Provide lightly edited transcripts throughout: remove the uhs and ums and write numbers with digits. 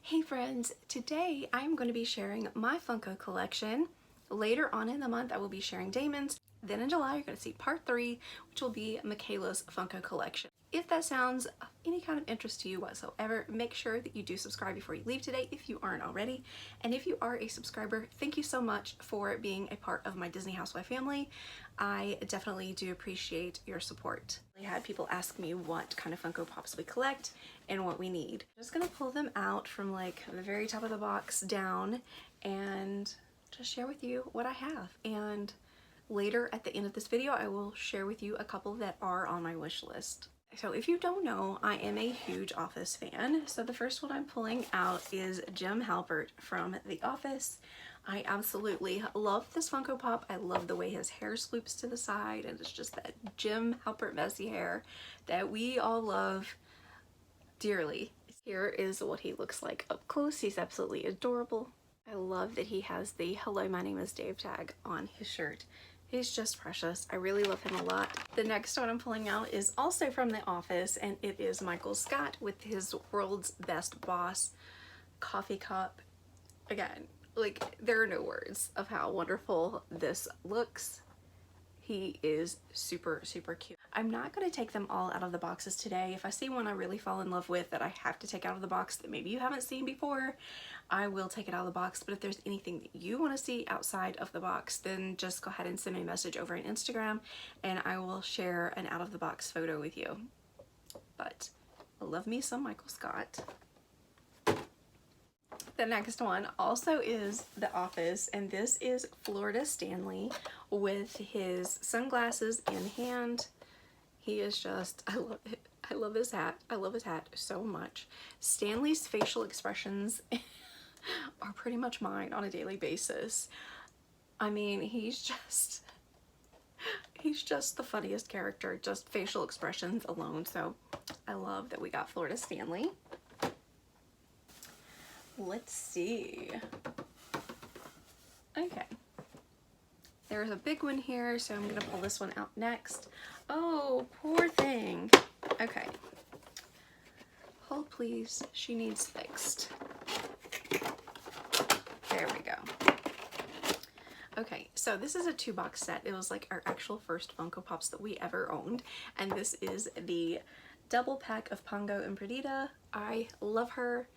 Hey friends, today I'm going to be sharing my Funko collection. Later on in the month I will be sharing Damon's. Then in July you're going to see part 3, which will be Michaela's Funko collection. If that sounds of any kind of interest to you whatsoever, make sure that you do subscribe before you leave today if you aren't already. And if you are a subscriber, thank you so much for being a part of my Disney housewife family. I definitely do appreciate your support. I had people ask me what kind of Funko Pops we collect and what we need. I'm just gonna pull them out from like the very top of the box down and just share with you what I have. And later at the end of this video, I will share with you a couple that are on my wish list. So if you don't know, I am a huge Office fan. So the first one I'm pulling out is Jim Halpert from The Office. I absolutely love this Funko Pop. I love the way his hair swoops to the side, and it's just that Jim Halpert messy hair that we all love dearly. Here is what he looks like up close. He's absolutely adorable. I love that he has the "Hello, my name is Dave" tag on his shirt. He's just precious. I really love him a lot. The next one I'm pulling out is also from The Office, and it is Michael Scott with his World's Best Boss coffee cup. Again, like, there are no words of how wonderful this looks. He is super, super cute. I'm not going to take them all out of the boxes today. If I see one I really fall in love with that I have to take out of the box that maybe you haven't seen before, I will take it out of the box. But if there's anything that you want to see outside of the box, then just go ahead and send me a message over on Instagram and I will share an out of the box photo with you. But I love me some Michael Scott. The next one also is The Office, and this is Florida Stanley with his sunglasses in hand. He is just, I love it. I love his hat. I love his hat so much. Stanley's facial expressions are pretty much mine on a daily basis. I mean, he's just the funniest character, just facial expressions alone. So I love that we got Florida Stanley. Let's see. Okay. There's a big one here, so I'm gonna pull this one out next. Oh, poor thing. Okay. Hold please, she needs fixed. There we go. Okay, so this is a 2-box set. It was like our actual first Funko Pops that we ever owned, and this is the double pack of Pongo and Perdita. I love her.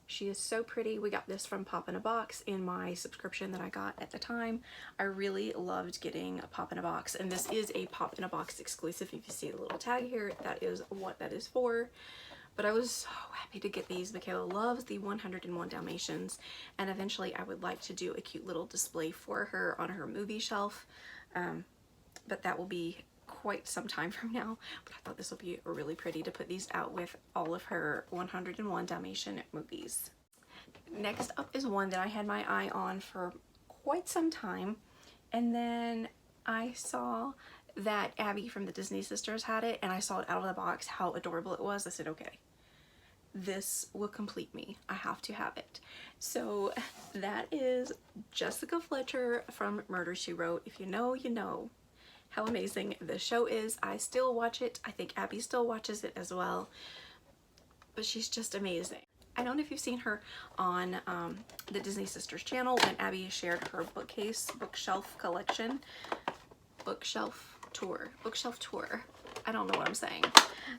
She is so pretty. We got this from Pop in a Box in my subscription that I got at the time. I really loved getting a Pop in a Box, and this is a Pop in a Box exclusive. If you see the little tag here, that is what that is for. But I was so happy to get these. Michaela loves the 101 Dalmatians, and eventually I would like to do a cute little display for her on her movie shelf, but that will be quite some time from now. But I thought this would be really pretty to put these out with all of her 101 Dalmatian movies. Next up is one that I had my eye on for quite some time, and then I saw that Abby from the Disney Sisters had it, and I saw it out of the box, how adorable it was. I said, okay, this will complete me. I have to have it. So that is Jessica Fletcher from Murder, She Wrote. If you know, you know how amazing this show is. I still watch it. I think Abby still watches it as well. But she's just amazing. I don't know if you've seen her on the Disney Sisters channel when Abby shared her bookshelf collection. Bookshelf tour. I don't know what I'm saying.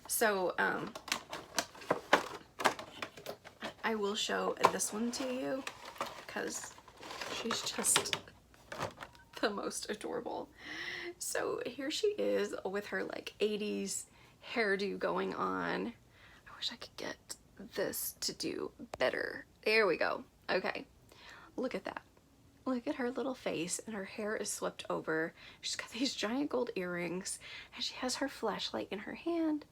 So I will show this one to you because she's just the most adorable. So here she is with her like 80s hairdo going on. I wish I could get this to do better. There we go. Okay, look at that. Look at her little face, and her hair is swept over. She's got these giant gold earrings, and she has her flashlight in her hand.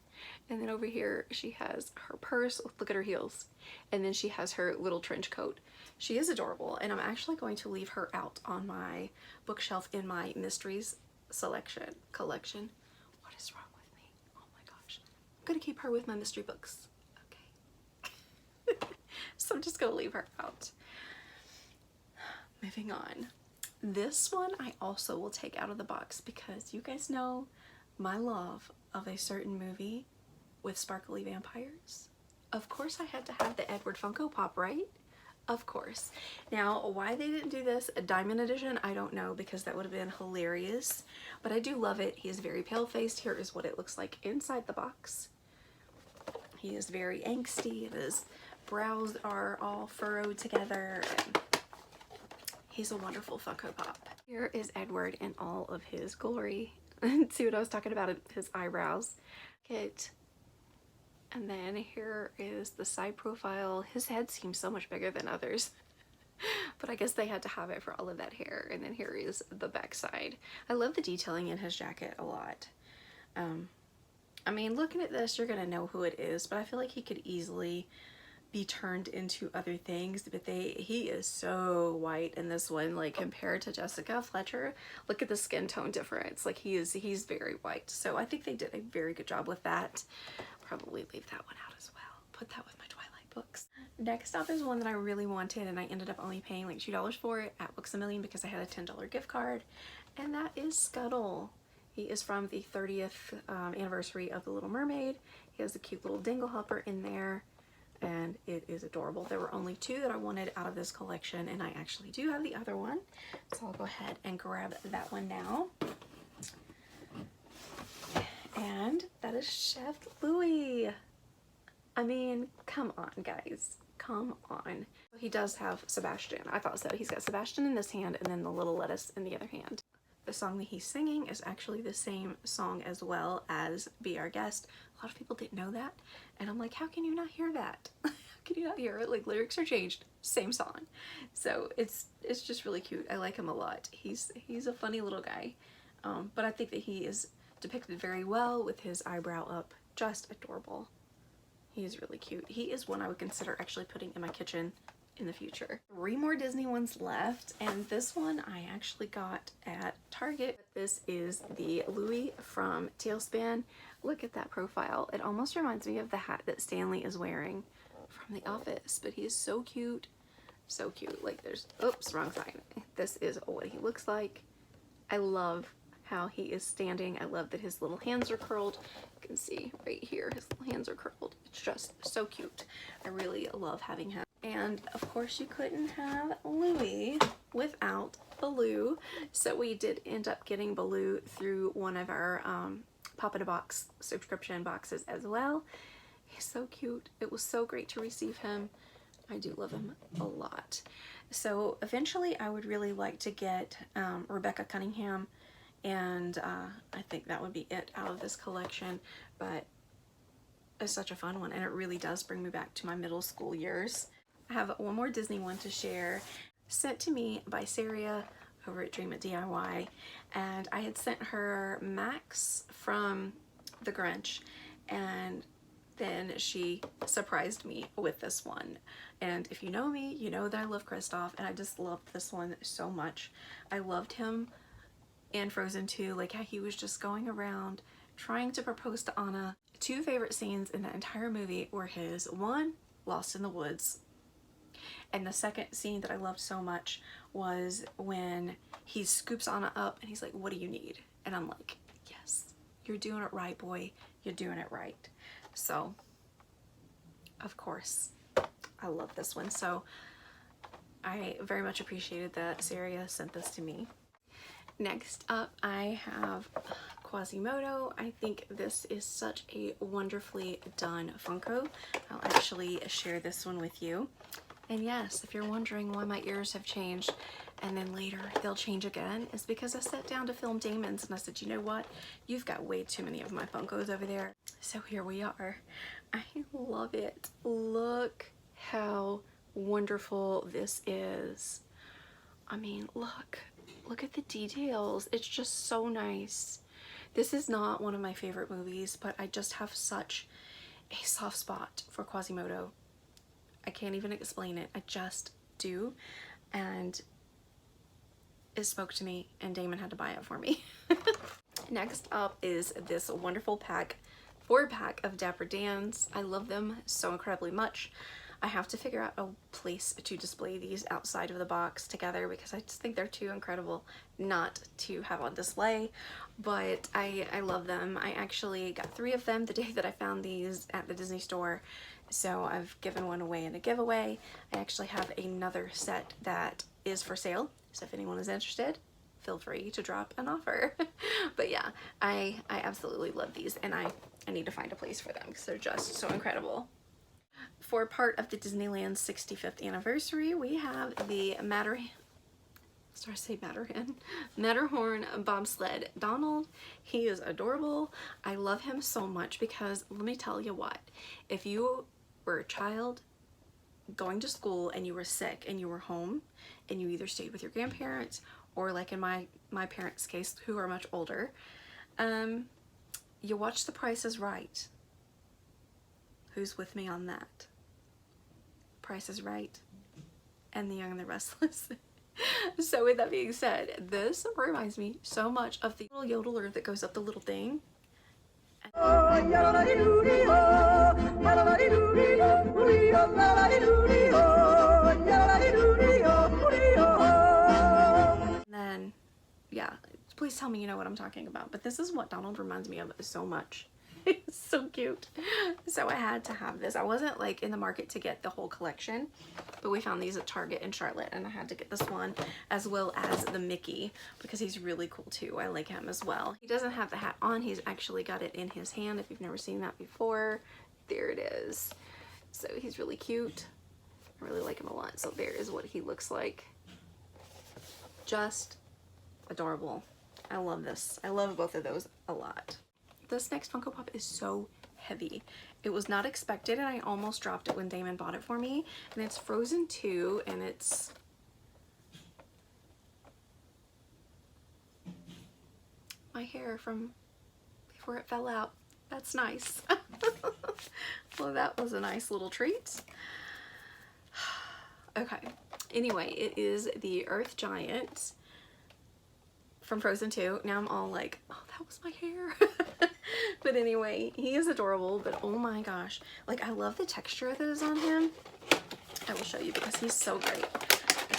And then over here she has her purse. Look at her heels. And then she has her little trench coat. She is adorable, and I'm actually going to leave her out on my bookshelf in my mysteries collection. What is wrong with me? Oh my gosh. I'm gonna keep her with my mystery books. Okay. So I'm just gonna leave her out. Moving on. This one I also will take out of the box because you guys know my love of a certain movie with sparkly vampires. Of course I had to have the Edward Funko Pop, right? Of course. Now, why they didn't do this a diamond edition, I don't know, because that would have been hilarious. But I do love it. He is very pale-faced. Here is what it looks like inside the box. He is very angsty, and his brows are all furrowed together. And he's a wonderful Funko Pop. Here is Edward in all of his glory. See what I was talking about, his eyebrows. And then here is the side profile. His head seems so much bigger than others. But I guess they had to have it for all of that hair. And then here is the back side. I love the detailing in his jacket a lot. I mean, looking at this, you're gonna know who it is, but I feel like he could easily be turned into other things. But he is so white in this one, like compared to Jessica Fletcher. Look at the skin tone difference. Like he's very white. So I think they did a very good job with that. Probably leave that one out as well. Put that with my Twilight books. Next up is one that I really wanted, and I ended up only paying like $2 for it at Books A Million because I had a $10 gift card, and that is Scuttle. He is from the 30th anniversary of The Little Mermaid. He has a cute little dingle hopper in there, and it is adorable. There were only 2 that I wanted out of this collection, and I actually do have the other one, so I'll go ahead and grab that one now. And that is Chef Louis. I mean, come on, guys. Come on. He does have Sebastian. I thought so. He's got Sebastian in this hand and then the little lettuce in the other hand. The song that he's singing is actually the same song as well as Be Our Guest. A lot of people didn't know that. And I'm like, how can you not hear that? How can you not hear it? Like, lyrics are changed. Same song. So it's just really cute. I like him a lot. He's a funny little guy. But I think that he is depicted very well with his eyebrow up. Just adorable. He is really cute. He is one I would consider actually putting in my kitchen in the future. 3 more Disney ones left, and this one I actually got at Target. This is the Louis from Tailspin. Look at that profile. It almost reminds me of the hat that Stanley is wearing from The Office, but he is so cute. So cute. Like there's, oops, wrong side. This is what he looks like. I love how he is standing. I love that his little hands are curled. You can see right here, his little hands are curled. It's just so cute. I really love having him. And of course you couldn't have Louis without Baloo. So we did end up getting Baloo through one of our Pop in a Box subscription boxes as well. He's so cute. It was so great to receive him. I do love him a lot. So eventually I would really like to get Rebecca Cunningham, and I think that would be it out of this collection, but it's such a fun one, and it really does bring me back to my middle school years. I have one more Disney one to share, sent to me by Saria over at Dream It DIY, and I had sent her Max from The Grinch, and then she surprised me with this one. And if you know me, you know that I love Kristoff, and I just loved this one so much. I loved him in Frozen 2, like how he was just going around trying to propose to Anna. 2 favorite scenes in the entire movie were his, one, Lost in the Woods, and the second scene that I loved so much was when he scoops Anna up and he's like, what do you need? And I'm like, yes, you're doing it right, boy. You're doing it right. So, of course, I love this one. So I very much appreciated that Saria sent this to me. Next up, I have Quasimodo. I think this is such a wonderfully done Funko. I'll actually share this one with you. And yes, if you're wondering why my ears have changed and then later they'll change again, it's because I sat down to film Damon's and I said, you know what? You've got way too many of my Funkos over there. So here we are. I love it. Look how wonderful this is. I mean, look at the details. It's just so nice. This is not one of my favorite movies, but I just have such a soft spot for Quasimodo. I can't even explain it. I just do. And it spoke to me, and Damon had to buy it for me. Next up is this wonderful pack, 4-pack of Dapper Dans. I love them so incredibly much. I have to figure out a place to display these outside of the box together because I just think they're too incredible not to have on display, but I love them. I actually got 3 of them the day that I found these at the Disney store. So I've given one away in a giveaway. I actually have another set that is for sale. So if anyone is interested, feel free to drop an offer. But yeah, I absolutely love these, and I need to find a place for them because they're just so incredible. For part of the Disneyland 65th anniversary, we have the Matterhorn bobsled Donald. He is adorable. I love him so much because let me tell you what, if you were a child going to school and you were sick and you were home and you either stayed with your grandparents or, like in my parents' case, who are much older, you watch The Price is Right. Who's with me on that? Price is Right and The Young and the Restless. So with that being said, this reminds me so much of the little yodeler that goes up the little thing. And then, yeah, please tell me you know what I'm talking about. But this is what Donald reminds me of so much. It's so cute. So I had to have this. I wasn't like in the market to get the whole collection, but we found these at Target in Charlotte, and I had to get this one as well as the Mickey because he's really cool too. I like him as well. He doesn't have the hat on. He's actually got it in his hand. If you've never seen that before, there it is. So he's really cute. I really like him a lot. So there is what he looks like. Just adorable. I love this. I love both of those a lot. This next Funko Pop is so heavy. It was not expected, and I almost dropped it when Damon bought it for me. And it's Frozen 2, and it's my hair from before it fell out. That's nice. Well, that was a nice little treat. Okay. Anyway, it is the Earth Giant from Frozen 2. Now I'm all like, oh, that was my hair. But anyway, he is adorable, but oh my gosh. Like, I love the texture that is on him. I will show you because he's so great.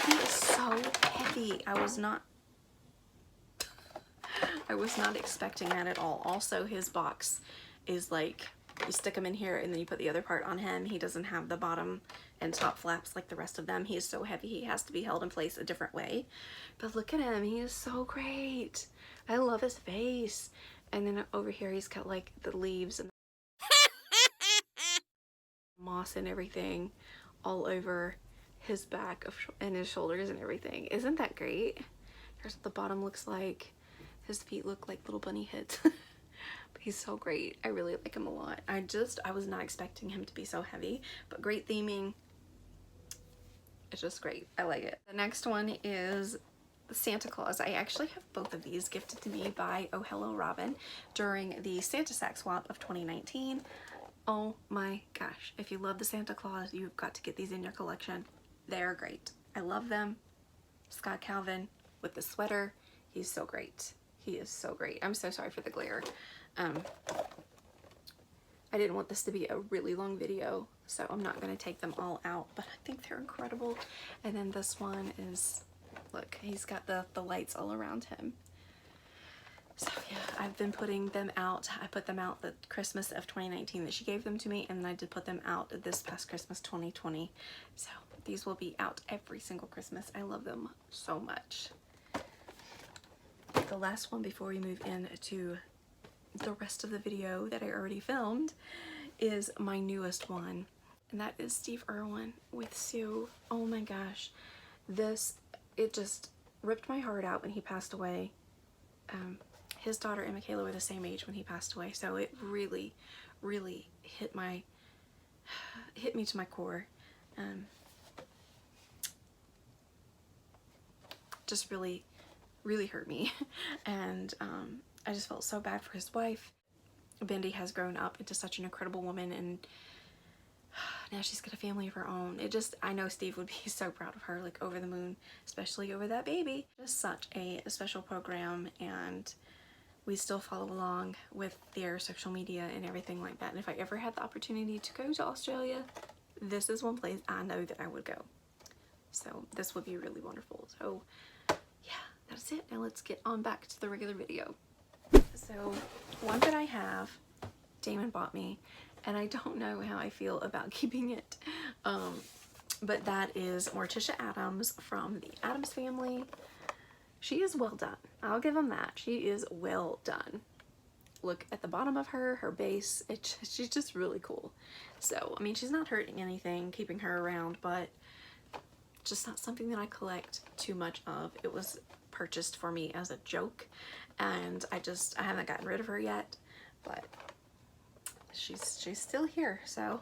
He is so heavy. I was not expecting that at all. Also, his box is like, you stick him in here and then you put the other part on him. He doesn't have the bottom and top flaps like the rest of them. He is so heavy. He has to be held in place a different way. But look at him. He is so great. I love his face. And then over here he's got like the leaves and moss and everything all over his back and his shoulders and everything. Isn't that great? Here's what the bottom looks like. His feet look like little bunny heads. But he's so great. I really like him a lot. I was not expecting him to be so heavy, but great theming. It's just great. I like it. The next one is Santa Claus. I actually have both of these gifted to me by Oh Hello Robin during the Santa Sack swap of 2019. Oh my gosh. If you love the Santa Claus, you've got to get these in your collection. They're great. I love them. Scott Calvin with the sweater. He's so great. He is so great. I'm so sorry for the glare. I didn't want this to be a really long video, so I'm not going to take them all out, but I think they're incredible. And then this one is, look, he's got the lights all around him. So yeah, I've been putting them out. I put them out the Christmas of 2019 that she gave them to me, and then I did put them out this past Christmas 2020. So these will be out every single Christmas. I love them so much. The last one before we move into the rest of the video that I already filmed is my newest one, and that is Steve Irwin with Sue. Oh my gosh, it just ripped my heart out when he passed away. His daughter and Michaela were the same age when he passed away, so it really hit me to my core. Just really hurt me. And I just felt so bad for his wife. Bendy has grown up into such an incredible woman, and now she's got a family of her own. I know Steve would be so proud of her, like over the moon, especially over that baby. Just such a special program, and we still follow along with their social media and everything like that. And if I ever had the opportunity to go to Australia, this is one place I know that I would go. So this would be really wonderful. So yeah, that's it. Now let's get on back to the regular video. So one that I have, Damon bought me, and I don't know how I feel about keeping it. But that is Morticia Addams from the Addams Family. She is well done. I'll give them that. She is well done. Look at the bottom of her base. She's just really cool. So, I mean, she's not hurting anything keeping her around, but just not something that I collect too much of. It was purchased for me as a joke, and I haven't gotten rid of her yet, but she's still here, so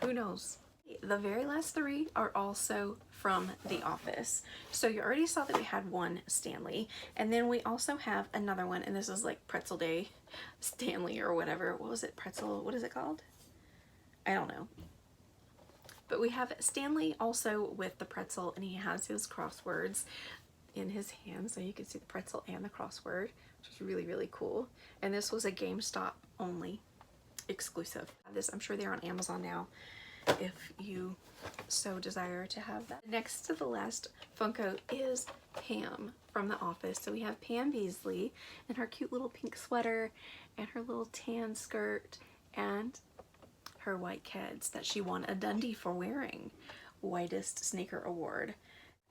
who knows. The very last three are also from The Office. So you already saw that we had one Stanley, and then we also have another one, and this is like Pretzel Day Stanley or whatever. What was it? Pretzel, what is it called? I don't know. But we have Stanley also with the pretzel, and he has his crosswords in his hand, so you can see the pretzel and the crossword, which is really, really cool. And this was a GameStop only exclusive. This, I'm sure they're on Amazon now if you so desire to have that. Next to the last Funko is Pam from The Office. So we have Pam Beasley in her cute little pink sweater and her little tan skirt and her white kids that she won a Dundee for wearing. Whitest Sneaker Award.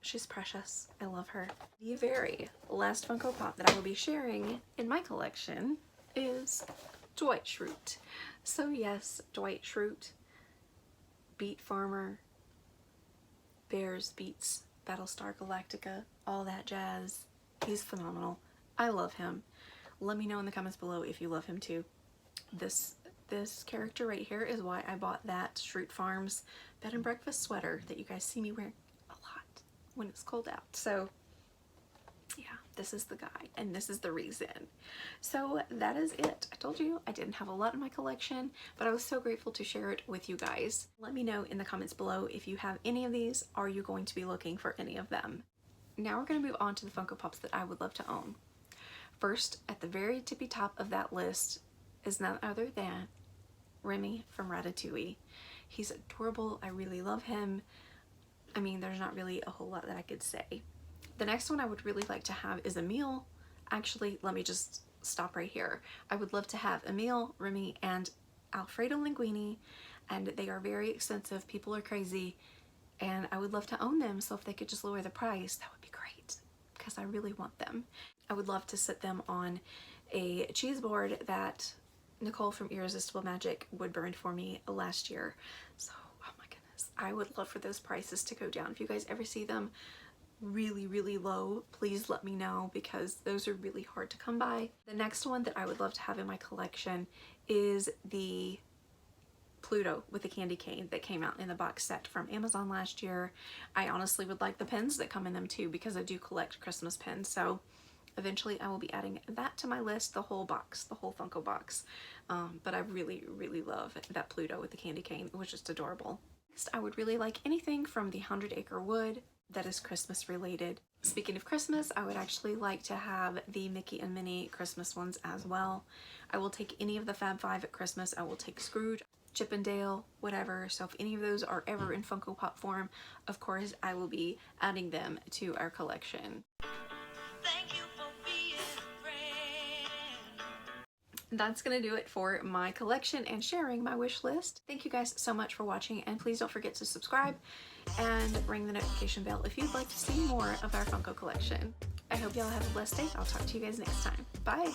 She's precious. I love her. The very last Funko Pop that I will be sharing in my collection is Dwight Schrute. So yes, Dwight Schrute, Beat Farmer, Bears Beats, Battlestar Galactica, all that jazz. He's phenomenal. I love him. Let me know in the comments below if you love him too. This character right here is why I bought that Schrute Farms bed and breakfast sweater that you guys see me wearing a lot when it's cold out. So yeah, this is the guy, and this is the reason. So that is it. I told you I didn't have a lot in my collection, but I was so grateful to share it with you guys. Let me know in the comments below if you have any of these. Are you going to be looking for any of them? Now we're going to move on to the Funko Pops that I would love to own. First, at the very tippy top of that list is none other than Remy from Ratatouille. He's adorable. I really love him. I mean, there's not really a whole lot that I could say. The next one I would really like to have is Emile. Actually, let me just stop right here. I would love to have Emile, Remy, and Alfredo Linguini, and they are very expensive. People are crazy, and I would love to own them, so if they could just lower the price, that would be great, because I really want them. I would love to sit them on a cheese board that Nicole from Irresistible Magic wood burned for me last year. So, oh my goodness, I would love for those prices to go down. If you guys ever see them really, really low, please let me know, because those are really hard to come by. The next one that I would love to have in my collection is the Pluto with the candy cane that came out in the box set from Amazon last year. I honestly would like the pins that come in them too, because I do collect Christmas pins. So eventually I will be adding that to my list, the whole box, the whole Funko box. But I really, really love that Pluto with the candy cane. It was just adorable. Next, I would really like anything from the 100 Acre Wood that is Christmas related. Speaking of Christmas, I would actually like to have the Mickey and Minnie Christmas ones as well. I will take any of the Fab Five at Christmas. I will take Scrooge, Chip and Dale, whatever. So if any of those are ever in Funko Pop form, of course I will be adding them to our collection. Thank you for being a friend. That's gonna do it for my collection and sharing my wish list. Thank you guys so much for watching, and please don't forget to subscribe and ring the notification bell if you'd like to see more of our Funko collection. I hope y'all have a blessed day. I'll talk to you guys next time. Bye!